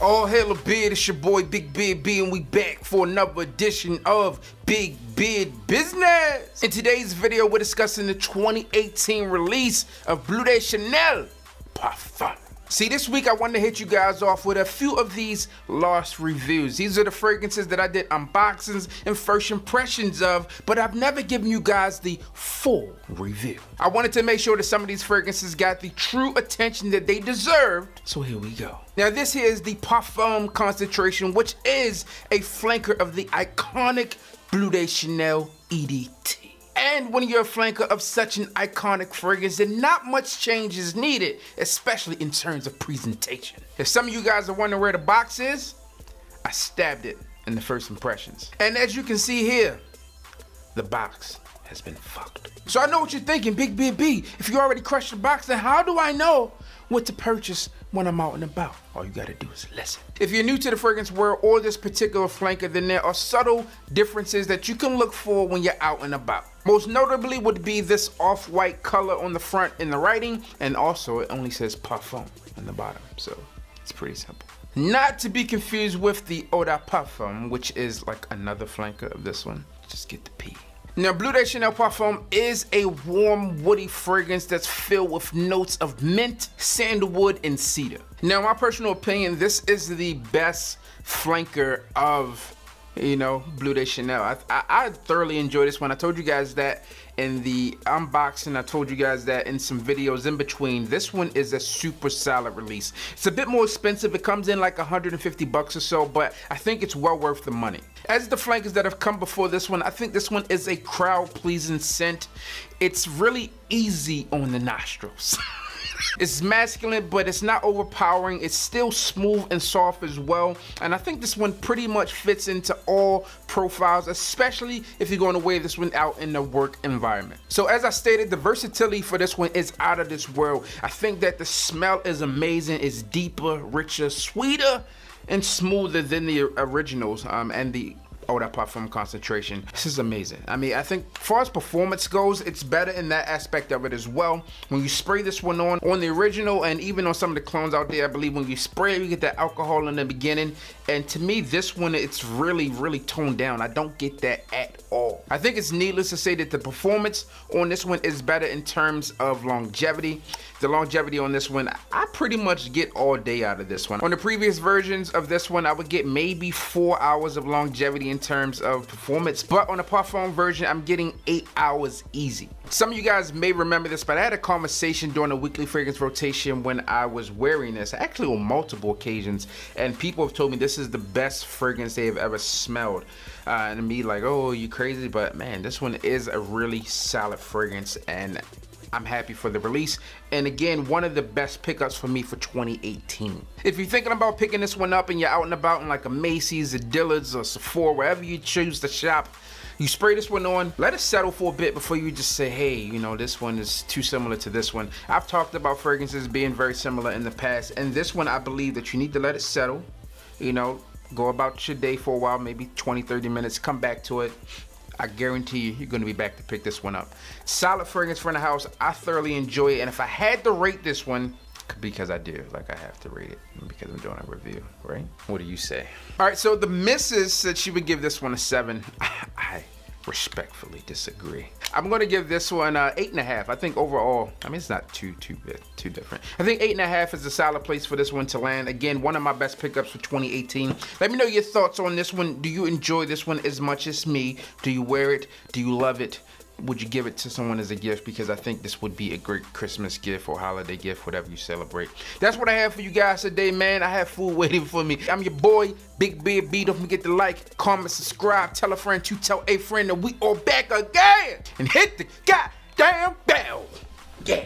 All hail a beard, it's your boy Big Beard B, and we back for another edition of Big Beard Business. In today's video, we're discussing the 2018 release of Bleu De Chanel Parfum. See, this week I wanted to hit you guys off with a few of these lost reviews. These are the fragrances that I did unboxings and first impressions of, but I've never given you guys the full review. I wanted to make sure that some of these fragrances got the true attention that they deserved, so here we go. Now this here is the Parfum Concentration, which is a flanker of the iconic Bleu De Chanel EDT. And when you're a flanker of such an iconic fragrance, then not much change is needed, especially in terms of presentation. If some of you guys are wondering where the box is, I stabbed it in the first impressions. And as you can see here, the box has been fucked. So I know what you're thinking, Big Beard B. If you already crushed the box, then how do I know what to purchase when I'm out and about? All you gotta do is listen. If you're new to the fragrance world or this particular flanker, then there are subtle differences that you can look for when you're out and about. Most notably would be this off-white color on the front in the writing, and also it only says Parfum on the bottom, so it's pretty simple. Not to be confused with the Eau de Parfum, which is like another flanker of this one. Just get the P. Now, Bleu De Chanel Parfum is a warm, woody fragrance that's filled with notes of mint, sandalwood, and cedar. Now, my personal opinion, this is the best flanker of, Bleu De Chanel. I thoroughly enjoy this one. I told you guys that in the unboxing. I told you guys that in some videos in between. This one is a super solid release. It's a bit more expensive. It comes in like 150 bucks or so, but I think it's well worth the money. As the flankers that have come before this one, I think this one is a crowd-pleasing scent. It's really easy on the nostrils. It's masculine, but it's not overpowering. It's still smooth and soft as well. And I think this one pretty much fits into all profiles, especially if you're going to wear this one out in the work environment. So as I stated, the versatility for this one is out of this world. I think that the smell is amazing. It's deeper, richer, sweeter, and smoother than the originals and the Eau de Parfum Concentration. This is amazing. I mean, I think as far as performance goes, it's better in that aspect of it as well. When you spray this one on the original and even on some of the clones out there, I believe when you spray it, you get that alcohol in the beginning. And to me, this one, it's really, really toned down. I don't get that at all. I think it's needless to say that the performance on this one is better in terms of longevity. The longevity on this one, I pretty much get all day out of this one. On the previous versions of this one, I would get maybe 4 hours of longevity in terms of performance, but on the Parfum version, I'm getting 8 hours easy. Some of you guys may remember this, but I had a conversation during a weekly fragrance rotation when I was wearing this, actually on multiple occasions, and people have told me this is the best fragrance they have ever smelled. And me like, oh, you crazy? But man, this one is a really solid fragrance, and I'm happy for the release. And again, one of the best pickups for me for 2018. If you're thinking about picking this one up and you're out and about in like a Macy's, a Dillard's, or Sephora, wherever you choose to shop, you spray this one on, let it settle for a bit before you just say, hey, this one is too similar to this one. I've talked about fragrances being very similar in the past, and this one, I believe that you need to let it settle, go about your day for a while, maybe 20-30 minutes, come back to it. I guarantee you're gonna be back to pick this one up. Solid fragrance for the house. I thoroughly enjoy it, and if I had to rate this one, because I do, like I have to rate it because I'm doing a review, right? What do you say? All right, so the missus said she would give this one a 7. I respectfully disagree. I'm gonna give this one 8.5. I think overall, I mean, it's not too different. I think 8.5 is a solid place for this one to land. Again, one of my best pickups for 2018. Let me know your thoughts on this one. Do you enjoy this one as much as me? Do you wear it? Do you love it? Would you give it to someone as a gift? Because I think this would be a great Christmas gift or holiday gift, whatever you celebrate. That's what I have for you guys today, man. I have food waiting for me. I'm your boy, Big Beard B. Don't forget to like, comment, subscribe, tell a friend to tell a friend that we are back again. And hit the goddamn bell. Yeah.